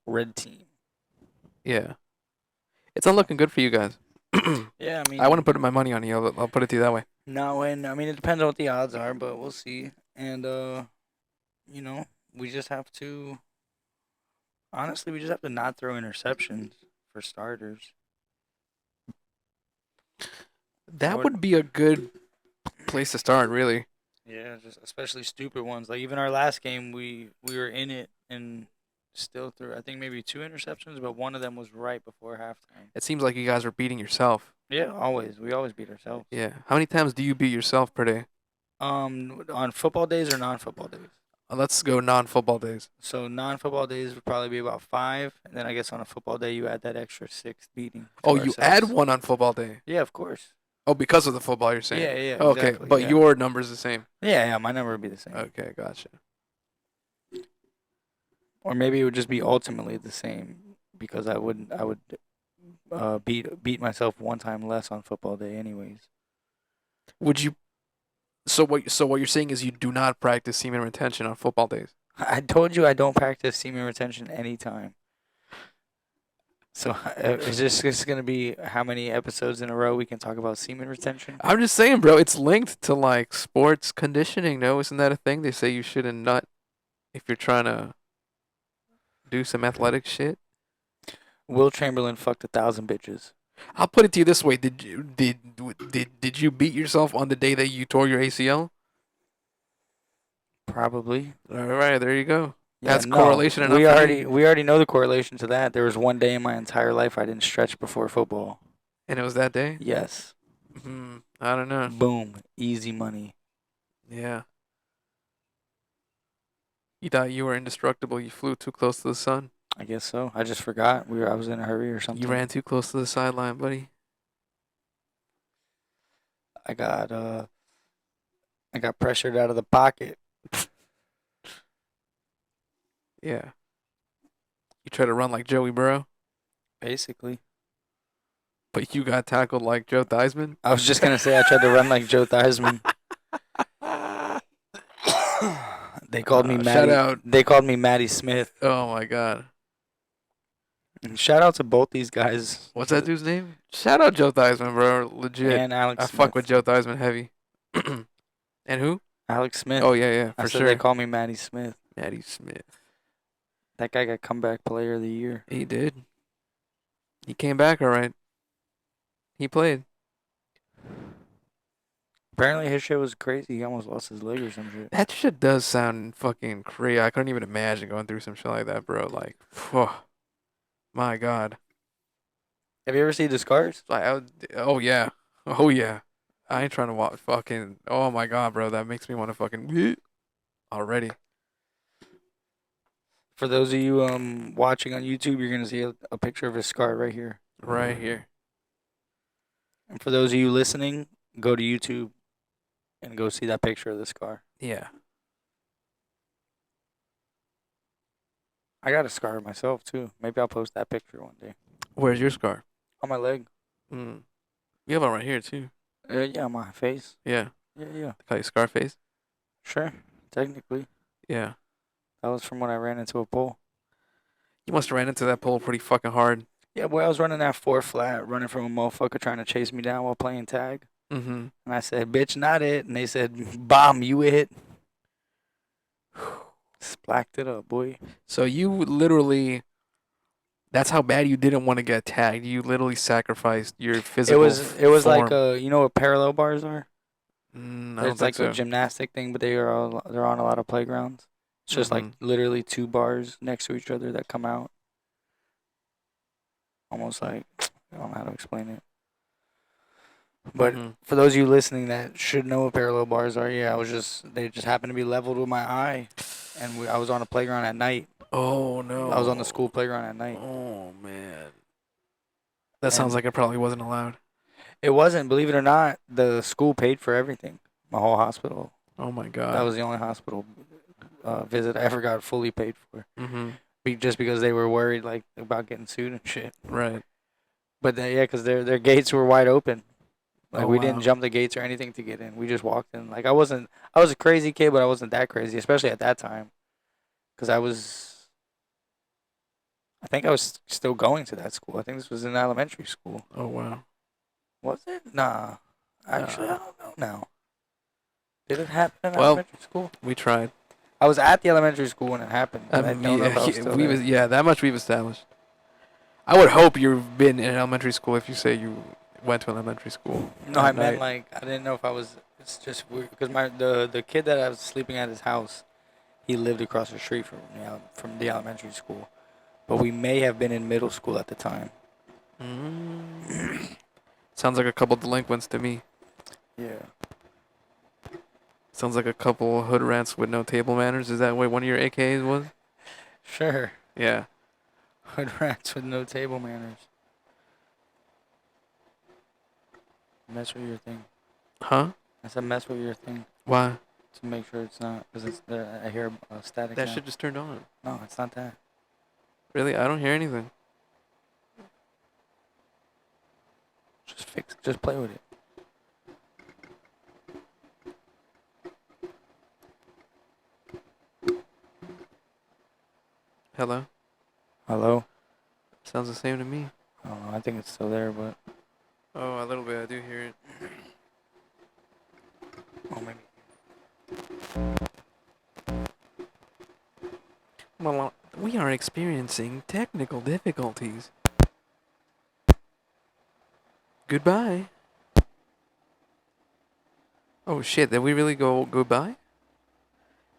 Speaker 2: red team.
Speaker 4: Yeah. It's not looking good for you guys.
Speaker 2: Yeah, I mean,
Speaker 4: I want to put my money on you. I'll put it to you that way.
Speaker 2: no, and I mean it depends on what the odds are, but we'll see. And we just have to. Honestly, we just have to not throw interceptions for starters.
Speaker 4: That would be a good place to start, really.
Speaker 2: Yeah, just especially stupid ones. Like even our last game, we were in it and still threw. I think maybe 2 interceptions, but one of them was right before halftime.
Speaker 4: It seems like you guys are beating yourself.
Speaker 2: Yeah, always. We always beat ourselves.
Speaker 4: Yeah. How many times do you beat yourself per day?
Speaker 2: On football days or non-football days.
Speaker 4: Let's go non-football days.
Speaker 2: So non-football days would probably be about 5, and then I guess on a football day you add that extra 6 beating. to
Speaker 4: Oh, you add
Speaker 2: ourselves.
Speaker 4: one on football day.
Speaker 2: Yeah, of course.
Speaker 4: Oh, because of the football, you're saying?
Speaker 2: Yeah,
Speaker 4: Okay,
Speaker 2: exactly,
Speaker 4: but
Speaker 2: yeah.
Speaker 4: your number's the same.
Speaker 2: Yeah, my number would be the same.
Speaker 4: Okay, gotcha.
Speaker 2: Or maybe it would just be ultimately the same because I would beat myself one time less on football day anyways.
Speaker 4: Would you? So what you're saying is you do not practice semen retention on football days?
Speaker 2: I told you I don't practice semen retention anytime. So is this just going to be how many episodes in a row we can talk about semen retention?
Speaker 4: I'm just saying, bro. It's linked to like sports conditioning. No, isn't that a thing? They say you shouldn't nut if you're trying to do some athletic shit.
Speaker 2: Will Chamberlain fucked 1,000 bitches.
Speaker 4: I'll put it to you this way: did you beat yourself on the day that you tore your ACL?
Speaker 2: Probably.
Speaker 4: All right, there you go.
Speaker 2: Yeah,
Speaker 4: That's
Speaker 2: no,
Speaker 4: correlation enough for me.
Speaker 2: we already know the correlation to that. There was one day in my entire life I didn't stretch before football.
Speaker 4: And it was that day.
Speaker 2: Yes.
Speaker 4: I don't know.
Speaker 2: Boom. Easy money.
Speaker 4: Yeah. You thought you were indestructible. You flew too close to the sun.
Speaker 2: I guess so. I just forgot. I was in a hurry or something.
Speaker 4: You ran too close to the sideline, buddy.
Speaker 2: I got pressured out of the pocket.
Speaker 4: Yeah. You try to run like Joey Burrow,
Speaker 2: Basically.
Speaker 4: but you got tackled like Joe Theismann.
Speaker 2: I was just gonna say I tried to run like Joe Theismann. They called me Matty.
Speaker 4: Shout out.
Speaker 2: They called me Matty Smith.
Speaker 4: Oh my God.
Speaker 2: And shout out to both these guys.
Speaker 4: What's that dude's name? Shout out Joe Theismann, bro. Legit.
Speaker 2: And Alex
Speaker 4: I
Speaker 2: Smith.
Speaker 4: fuck with Joe Theismann heavy. And who?
Speaker 2: Alex Smith.
Speaker 4: Oh yeah,
Speaker 2: I
Speaker 4: for
Speaker 2: said
Speaker 4: sure.
Speaker 2: they call me Matty Smith.
Speaker 4: Matty Smith.
Speaker 2: That guy got comeback player of the year.
Speaker 4: He did. He came back all right. He played.
Speaker 2: Apparently his shit was crazy. He almost lost his leg or some shit.
Speaker 4: That shit does sound fucking crazy. I couldn't even imagine going through some shit like that, bro. Like, phew. My God.
Speaker 2: Have you ever seen the scars?
Speaker 4: Oh yeah. Oh yeah. I ain't trying to watch fucking. Oh my God, bro. That makes me want to fucking already.
Speaker 2: For those of you watching on YouTube, you're gonna see a picture of his scar right here.
Speaker 4: Right here.
Speaker 2: And for those of you listening, go to YouTube and go see that picture of the scar.
Speaker 4: Yeah.
Speaker 2: I got a scar myself too. Maybe I'll post that picture one day.
Speaker 4: Where's your scar?
Speaker 2: On my leg.
Speaker 4: You have one right here too.
Speaker 2: Yeah, on my face.
Speaker 4: Yeah.
Speaker 2: Yeah.
Speaker 4: They call you Scarface.
Speaker 2: Sure. Technically.
Speaker 4: Yeah.
Speaker 2: That was from when I ran into a pole.
Speaker 4: You must have ran into that pole pretty fucking hard.
Speaker 2: Yeah, boy, I was running that 4 flat, running from a motherfucker trying to chase me down while playing tag.
Speaker 4: Mm-hmm.
Speaker 2: And I said, bitch, not it. And they said, bomb, you it. Splacked it up, boy.
Speaker 4: So you literally, that's how bad you didn't want to get tagged. You literally sacrificed your physical
Speaker 2: It was
Speaker 4: form.
Speaker 2: like you know what parallel bars are?
Speaker 4: I don't
Speaker 2: It's like
Speaker 4: think
Speaker 2: a
Speaker 4: so.
Speaker 2: gymnastic thing, but they're on a lot of playgrounds. It's just like literally 2 bars next to each other that come out. Almost like, I don't know how to explain it. But for those of you listening that should know what parallel bars are, yeah, they just happened to be leveled with my eye, and I was on a playground at night.
Speaker 4: Oh no.
Speaker 2: I was on the school playground at night.
Speaker 4: Oh man. That sounds like it probably wasn't allowed.
Speaker 2: It wasn't, believe it or not. The school paid for everything. My whole hospital.
Speaker 4: Oh my God.
Speaker 2: That was the only hospital visit I ever got fully paid for.
Speaker 4: Mm-hmm.
Speaker 2: Just because they were worried like about getting sued and shit.
Speaker 4: Right.
Speaker 2: But yeah, because their gates were wide open. Like we
Speaker 4: wow.
Speaker 2: didn't jump the gates or anything to get in. We just walked in. Like I was a crazy kid, but I wasn't that crazy, especially at that time. Because I think I was still going to that school. I think this was in elementary school.
Speaker 4: Oh wow.
Speaker 2: Was it? Nah. Actually, I don't know now. Did it happen in
Speaker 4: Well,
Speaker 2: elementary school?
Speaker 4: We tried.
Speaker 2: I was at the elementary school when it happened. But I don't know if I was still there.
Speaker 4: that much we've established. I would hope you've been in elementary school if you say you went to elementary school.
Speaker 2: No, I meant like I didn't know if I was. It's just weird because the kid that I was sleeping at his house, he lived across the street from the elementary school, but we may have been in middle school at the time.
Speaker 4: Sounds like a couple delinquents to me.
Speaker 2: Yeah.
Speaker 4: Sounds like a couple hood rats with no table manners. Is that what one of your AKAs was?
Speaker 2: Sure.
Speaker 4: Yeah.
Speaker 2: Hood rats with no table manners. Mess with your thing.
Speaker 4: Huh?
Speaker 2: I said mess with your thing
Speaker 4: Why?
Speaker 2: to make sure it's not because it's there. I hear static.
Speaker 4: That
Speaker 2: now.
Speaker 4: shit just turned on.
Speaker 2: No, it's not that.
Speaker 4: Really? I don't hear anything.
Speaker 2: Just play with it.
Speaker 4: Hello?
Speaker 2: Hello?
Speaker 4: Sounds the same to me.
Speaker 2: I don't know. I think it's still there, but
Speaker 4: Oh, a little bit. I do hear it.
Speaker 2: oh maybe.
Speaker 4: Well, we are experiencing technical difficulties. Goodbye. Oh shit, did we really go goodbye?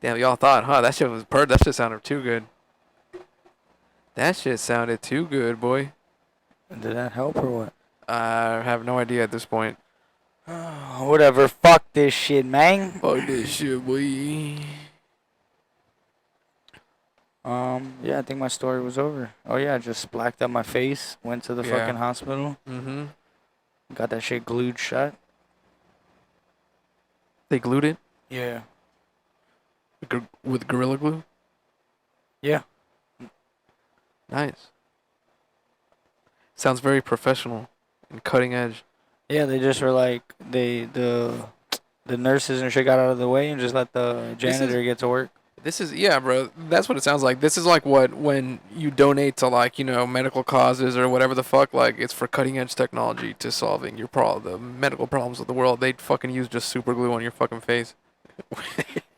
Speaker 4: Damn, y'all thought, huh? That shit was that shit sounded too good. That shit sounded too good, boy.
Speaker 2: Did that help or what?
Speaker 4: I have no idea at this point.
Speaker 2: Whatever. Fuck this shit, man.
Speaker 4: Fuck this shit, boy.
Speaker 2: Yeah, I think my story was over. Oh yeah, I just blacked out my face. Went to the
Speaker 4: Yeah.
Speaker 2: fucking hospital.
Speaker 4: Mm-hmm.
Speaker 2: Got that shit glued shut.
Speaker 4: They glued it
Speaker 2: Yeah.
Speaker 4: with Gorilla Glue.
Speaker 2: Yeah.
Speaker 4: Nice. Sounds very professional and cutting edge.
Speaker 2: Yeah, they just were like the nurses and shit got out of the way and just let the janitor get to work.
Speaker 4: This is, yeah, bro. That's what it sounds like. This is like what when you donate to, like, you know, medical causes or whatever the fuck. Like, it's for cutting edge technology to solving your the medical problems of the world. They'd fucking use just super glue on your fucking face.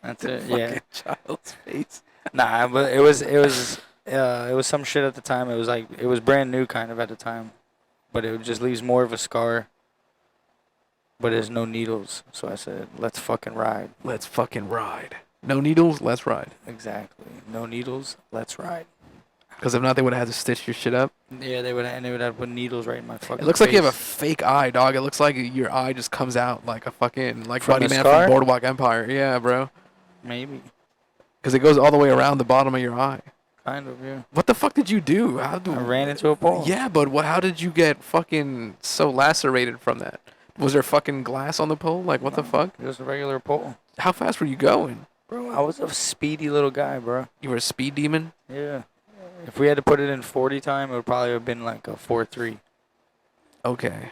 Speaker 2: That's it. Yeah.
Speaker 4: Fucking child's face.
Speaker 2: Nah, but it was some shit at the time. It was like it was brand new kind of at the time, but it just leaves more of a scar. But there's no needles, so I said, let's fucking ride.
Speaker 4: Let's fucking ride. No needles, let's ride.
Speaker 2: Exactly. No needles, let's ride.
Speaker 4: Because if not, they would have had to stitch your shit up.
Speaker 2: Yeah, they would have to put needles right in my fucking
Speaker 4: It looks like you have a
Speaker 2: face.
Speaker 4: fake eye, dog. It looks like your eye just comes out like a fucking, like
Speaker 2: From
Speaker 4: Buddy
Speaker 2: the
Speaker 4: Man
Speaker 2: scar?
Speaker 4: from Boardwalk Empire. Yeah, bro.
Speaker 2: Maybe.
Speaker 4: Because it goes all the way around the bottom of your eye.
Speaker 2: Kind of, yeah.
Speaker 4: What the fuck did you do?
Speaker 2: I ran into a pole.
Speaker 4: Yeah, but how did you get fucking so lacerated from that? Was there fucking glass on the pole? Like, what the fuck?
Speaker 2: Just a regular pole.
Speaker 4: How fast were you going?
Speaker 2: Bro, I was a speedy little guy, bro.
Speaker 4: You were a speed demon?
Speaker 2: Yeah. If we had to put it in 40 time, it would probably have been like a 4.3.
Speaker 4: Okay.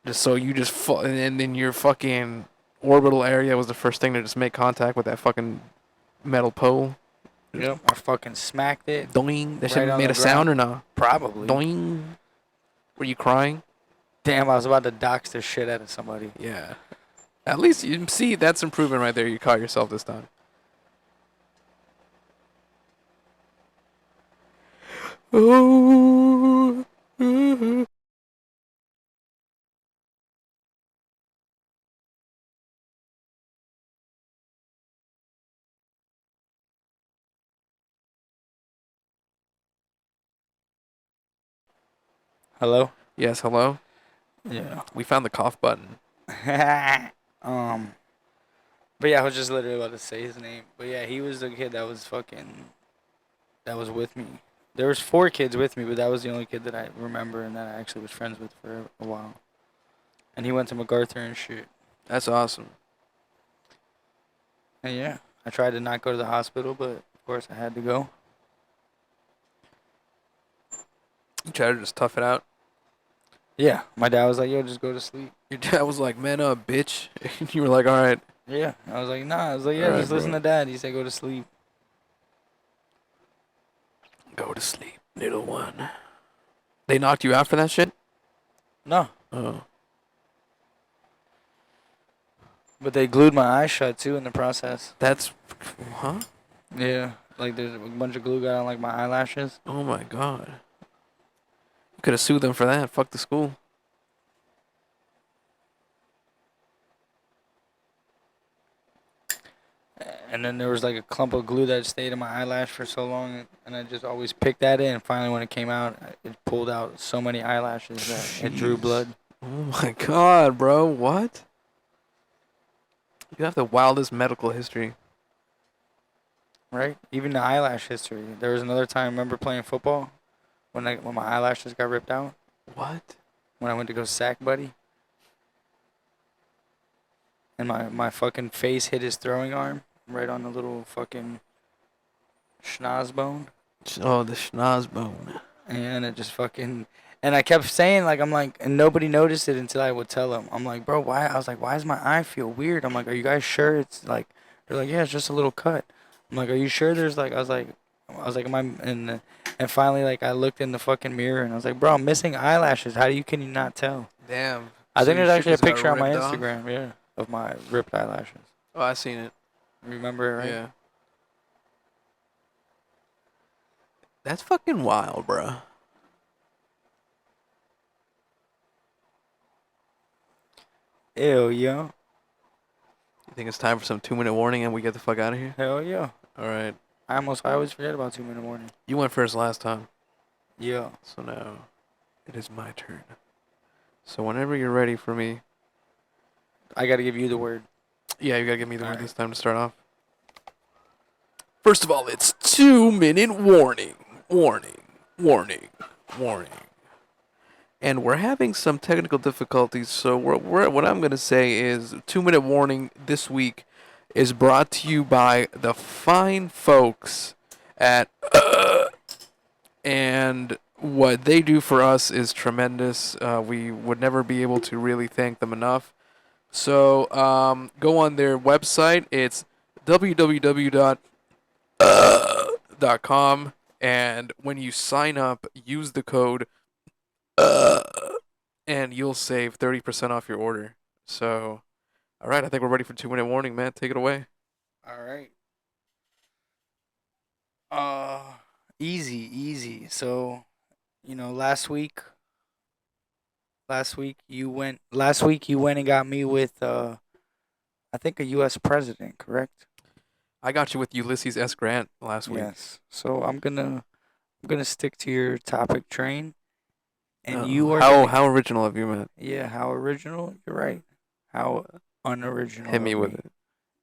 Speaker 4: Just so you just and then your fucking orbital area was the first thing to just make contact with that fucking metal pole.
Speaker 2: Yep. I fucking smacked it.
Speaker 4: Doing. That
Speaker 2: Right
Speaker 4: shit
Speaker 2: on
Speaker 4: made
Speaker 2: the
Speaker 4: a sound
Speaker 2: ground.
Speaker 4: or no?
Speaker 2: Probably.
Speaker 4: Doing. Were you crying?
Speaker 2: Damn, I was about to dox the shit out of somebody.
Speaker 4: Yeah. At least you see that's improvement right there. You caught yourself this time. Oh.
Speaker 2: Hello?
Speaker 4: Yes, hello.
Speaker 2: Yeah.
Speaker 4: We found the cough button.
Speaker 2: But yeah, I was just literally about to say his name. But yeah, he was the kid that was with me. There was 4 kids with me, but that was the only kid that I remember and that I actually was friends with for a while. And he went to MacArthur and shit.
Speaker 4: That's awesome.
Speaker 2: And yeah, I tried to not go to the hospital, but of course I had to go.
Speaker 4: You tried to just tough it out.
Speaker 2: Yeah, my dad was like, yo, just go to sleep.
Speaker 4: Your dad was like, man up, bitch. And you were like, all right.
Speaker 2: Yeah, I was like, nah. I was like, yeah,
Speaker 4: Alright,
Speaker 2: just listen
Speaker 4: bro.
Speaker 2: to dad. He said, go to sleep.
Speaker 4: Go to sleep, little one. They knocked you out for that shit?
Speaker 2: No,
Speaker 4: Oh.
Speaker 2: but they glued my eyes shut too in the process.
Speaker 4: That's... Huh?
Speaker 2: Yeah, like there's a bunch of glue got on like my eyelashes.
Speaker 4: Oh my god. You could have sued them for that. Fuck the school.
Speaker 2: And then there was like a clump of glue that stayed in my eyelash for so long, and I just always picked at it. And finally, when it came out, it pulled out so many eyelashes that it drew
Speaker 4: Jeez.
Speaker 2: blood.
Speaker 4: Oh my god, bro. What? You have the wildest medical history.
Speaker 2: Right? Even the eyelash history. There was another time I remember playing football when my eyelashes got ripped out
Speaker 4: What?
Speaker 2: when I went to go sack Buddy. And my fucking face hit his throwing arm right on the little fucking schnoz bone.
Speaker 4: Oh, the schnoz bone.
Speaker 2: And it just fucking... And I kept saying, like, I'm like... And nobody noticed it until I would tell them. I'm like, bro, why? I was like, why does my eye feel weird? I'm like, are you guys sure it's like... They're like, yeah, it's just a little cut. I'm like, are you sure there's like... I was like, am I... And finally, like, I looked in the fucking mirror and I was like, bro, I'm missing eyelashes. Can you not tell?
Speaker 4: Damn.
Speaker 2: I think
Speaker 4: So
Speaker 2: there's
Speaker 4: your
Speaker 2: actually a
Speaker 4: shit just got
Speaker 2: picture on my
Speaker 4: ripped off?
Speaker 2: Instagram, yeah, of my ripped eyelashes.
Speaker 4: Oh, I seen it.
Speaker 2: Remember it, right?
Speaker 4: Yeah. That's fucking wild, bro.
Speaker 2: Hell yeah.
Speaker 4: You think it's time for some 2-minute warning and we get the fuck out of here?
Speaker 2: Hell yeah.
Speaker 4: All right.
Speaker 2: I always forget about 2 minute warning.
Speaker 4: You went first last time,
Speaker 2: Yeah.
Speaker 4: so now it is my turn. So whenever you're ready for me,
Speaker 2: I gotta give you the word.
Speaker 4: yeah, you gotta give me the word
Speaker 2: Alright.
Speaker 4: this time to start off. First of all, it's 2-minute warning. Warning. Warning. Warning. And we're having some technical difficulties, so what I'm going to say is 2-minute warning this week is brought to you by the fine folks at and what they do for us is tremendous. We would never be able to really thank them enough. So go on their website. It's www.com, and when you sign up, use the code and you'll save 30% off your order. So, all right, I think we're ready for 2-minute warning, man. Take it away.
Speaker 2: All right. Easy. So, last week you went and got me with I think a US president, correct?
Speaker 4: I got you with Ulysses S. Grant last week.
Speaker 2: Yes. So I'm going to stick to your topic train. And you are
Speaker 4: how original of you, man.
Speaker 2: Yeah, how original? You're right. How unoriginal.
Speaker 4: Hit me
Speaker 2: of
Speaker 4: with it.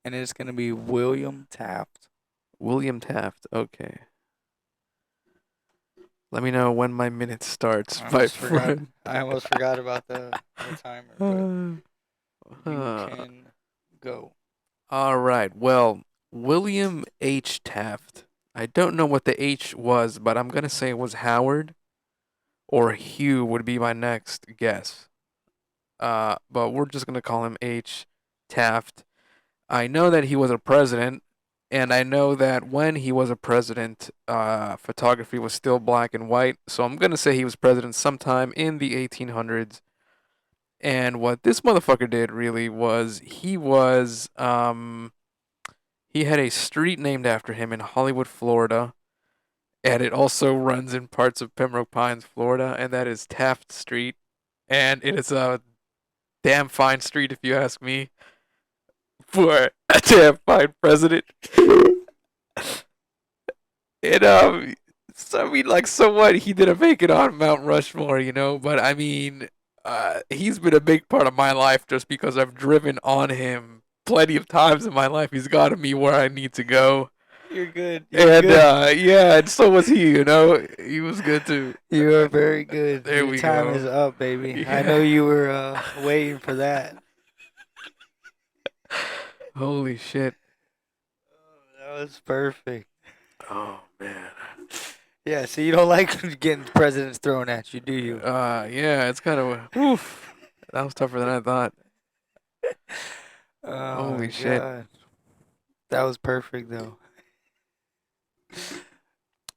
Speaker 2: And it's going to be William Taft.
Speaker 4: William Taft. Okay. Let me know when my minute starts, my friend.
Speaker 2: I almost forgot about the timer, but you can go.
Speaker 4: All right. Well, William H. Taft. I don't know what the H was, but I'm going to say it was Howard or Hugh would be my next guess. But we're just going to call him H. Taft. I know that he was a president, and I know that when he was a president, photography was still black and white. So I'm going to say he was president sometime in the 1800s. And what this motherfucker did really was he had a street named after him in Hollywood, Florida. And it also runs in parts of Pembroke Pines, Florida, and that is Taft Street. And it is a damn fine street, if you ask me, for a damn fine president. And so what? He didn't make it on Mount Rushmore, but I mean, he's been a big part of my life just because I've driven on him plenty of times in my life. He's gotten me where I need to go.
Speaker 2: You're good.
Speaker 4: Yeah, and so was he, He was good too.
Speaker 2: You are very good.
Speaker 4: There we
Speaker 2: Time
Speaker 4: go.
Speaker 2: is up, baby.
Speaker 4: Yeah.
Speaker 2: I know you were waiting for that.
Speaker 4: Holy shit.
Speaker 2: That was perfect.
Speaker 4: Oh, man.
Speaker 2: Yeah, so you don't like getting presidents thrown at you, do you?
Speaker 4: Yeah, it's kind of, oof. That was tougher than I thought.
Speaker 2: Oh,
Speaker 4: Holy shit.
Speaker 2: God. That was perfect, though.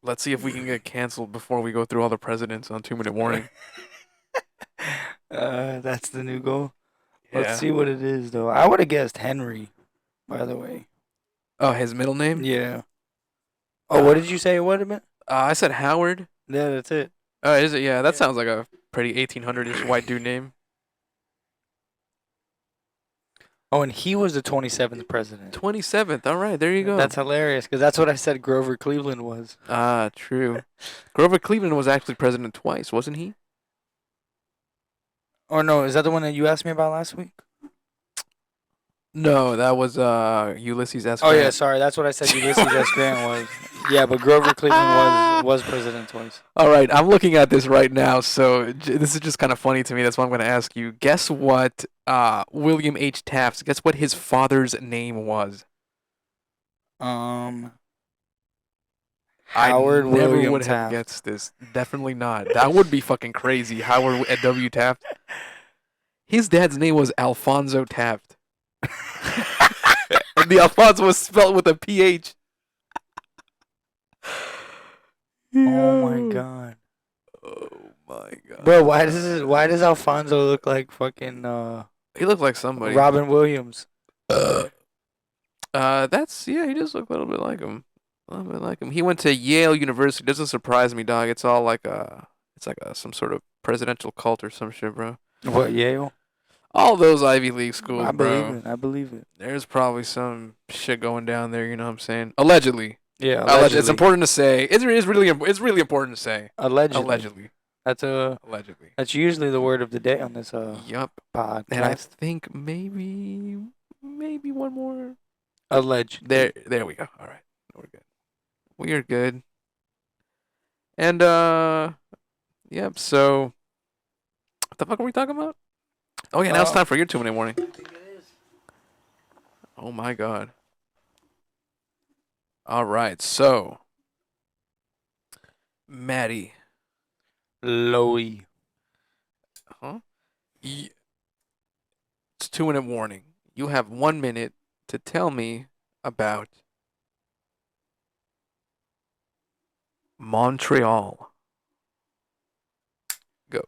Speaker 4: Let's see if we can get canceled before we go through all the presidents on 2-minute warning.
Speaker 2: That's the new goal.
Speaker 4: Yeah.
Speaker 2: Let's see what it is, though. I would have guessed Henry, by the way.
Speaker 4: Oh, his middle name?
Speaker 2: Yeah. Oh, what did you say it would have been?
Speaker 4: I said Howard.
Speaker 2: Yeah, that's it.
Speaker 4: Oh, is it? Yeah, that sounds like a pretty 1800-ish white dude name.
Speaker 2: Oh, and he was the 27th president.
Speaker 4: 27th. All right, there you go.
Speaker 2: That's hilarious, because that's what I said Grover Cleveland was.
Speaker 4: True. Grover Cleveland was actually president twice, wasn't he?
Speaker 2: Oh, no, is that the one that you asked me about last week?
Speaker 4: No, that was Ulysses S.
Speaker 2: Oh,
Speaker 4: Grant.
Speaker 2: yeah, sorry. That's what I said Ulysses S. Grant was. Yeah, but Grover Cleveland was president twice.
Speaker 4: All right, I'm looking at this right now, so this is just kind of funny to me. That's why I'm going to ask you. Guess what William H. Taft, guess what his father's name was?
Speaker 2: Howard
Speaker 4: I never
Speaker 2: William
Speaker 4: would
Speaker 2: Taft.
Speaker 4: have guessed this. Definitely not. That would be fucking crazy. Howard W. Taft. His dad's name was Alfonso Taft. And the Alfonso was spelled with a PH.
Speaker 2: Oh my god.
Speaker 4: Oh my god.
Speaker 2: Bro, why does Alfonso look like fucking
Speaker 4: He looked like somebody.
Speaker 2: Robin Williams?
Speaker 4: He does look a little bit like him. He went to Yale University. Doesn't surprise me, dog. It's all like some sort of presidential cult or some shit, bro.
Speaker 2: What, Yale?
Speaker 4: All those Ivy League schools,
Speaker 2: I believe
Speaker 4: bro.
Speaker 2: it. I believe it.
Speaker 4: There's probably some shit going down there. You know what I'm saying? Allegedly.
Speaker 2: Yeah,
Speaker 4: It's
Speaker 2: allegedly.
Speaker 4: important to say. It's really important to say.
Speaker 2: Allegedly.
Speaker 4: Allegedly.
Speaker 2: Allegedly. That's usually the word of the day on this
Speaker 4: Yup.
Speaker 2: podcast.
Speaker 4: And I think maybe one more.
Speaker 2: Allegedly.
Speaker 4: There we go. All right. We're good. We are good. And yep, so what the fuck are we talking about? Oh yeah, now it's time for your 2-minute warning. I think it is. Oh my god. All right, so Maddie.
Speaker 2: Loey.
Speaker 4: Huh? It's 2-minute warning. You have 1 minute to tell me about Montreal. Go.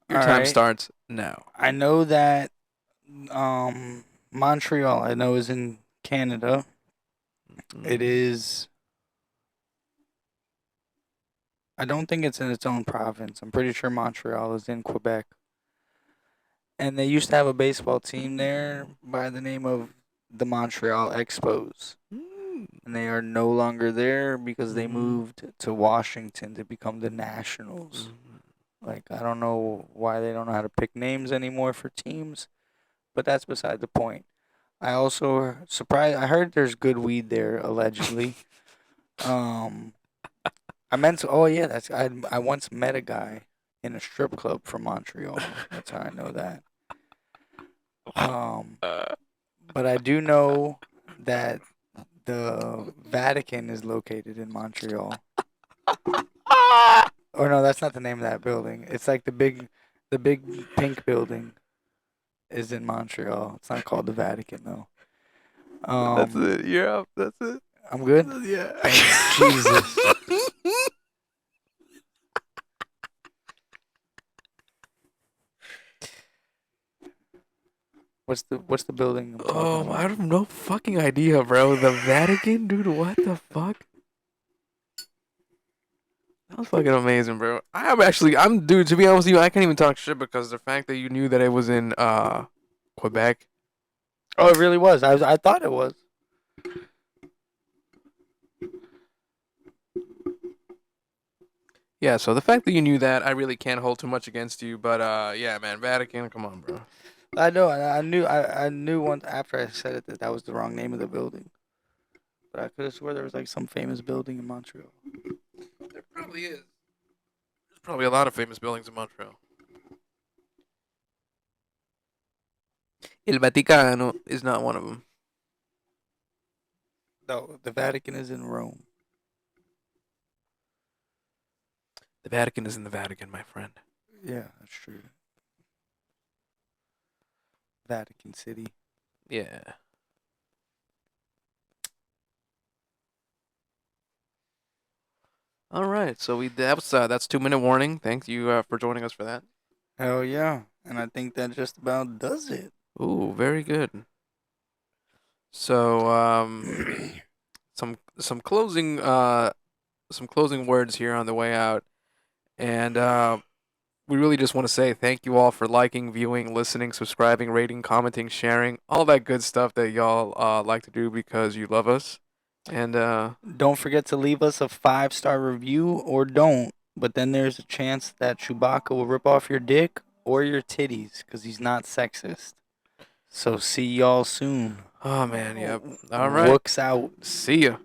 Speaker 4: Your
Speaker 2: All
Speaker 4: time
Speaker 2: right.
Speaker 4: starts now.
Speaker 2: I know that Montreal, I know, is in Canada. It is. I don't think it's in its own province. I'm pretty sure Montreal is in Quebec. And they used to have a baseball team there by the name of the Montreal Expos. And they are no longer there because they moved to Washington to become the Nationals. Like, I don't know why they don't know how to pick names anymore for teams, but that's beside the point. I also I heard there's good weed there, allegedly. I meant to. Oh yeah, I once met a guy in a strip club from Montreal. That's how I know that. But I do know that the Vatican is located in Montreal. Or no, that's not the name of that building. It's like the big pink building is in Montreal. It's not called the Vatican though.
Speaker 4: That's it. You're up. That's it.
Speaker 2: I'm good.
Speaker 4: Yeah.
Speaker 2: Jesus. What's the building? I'm talking about?
Speaker 4: I have no fucking idea, bro. The Vatican, dude. What the fuck? That was fucking amazing, bro. Dude. To be honest with you, I can't even talk shit because the fact that you knew that it was in Quebec.
Speaker 2: Oh, it really was. I thought it was.
Speaker 4: Yeah, so the fact that you knew that, I really can't hold too much against you. But yeah, man, Vatican, come on, bro.
Speaker 2: I know. I knew once after I said it that was the wrong name of the building. But I could have swore there was like some famous building in Montreal.
Speaker 4: There probably is. There's probably a lot of famous buildings in Montreal. El Vaticano is not one of them.
Speaker 2: No, the Vatican is in Rome.
Speaker 4: The Vatican is in the Vatican, my friend.
Speaker 2: Yeah, that's true. Vatican City.
Speaker 4: Yeah. All right, so that's 2-minute warning. Thank you for joining us for that.
Speaker 2: Hell yeah, and I think that just about does it.
Speaker 4: Ooh, very good. So some closing words here on the way out, and we really just want to say thank you all for liking, viewing, listening, subscribing, rating, commenting, sharing, all that good stuff that y'all like to do because you love us. And
Speaker 2: don't forget to leave us a 5-star review or don't. But then there's a chance that Chewbacca will rip off your dick or your titties because he's not sexist. So see y'all soon.
Speaker 4: oh man, yep. All right.
Speaker 2: Wook's out.
Speaker 4: See ya.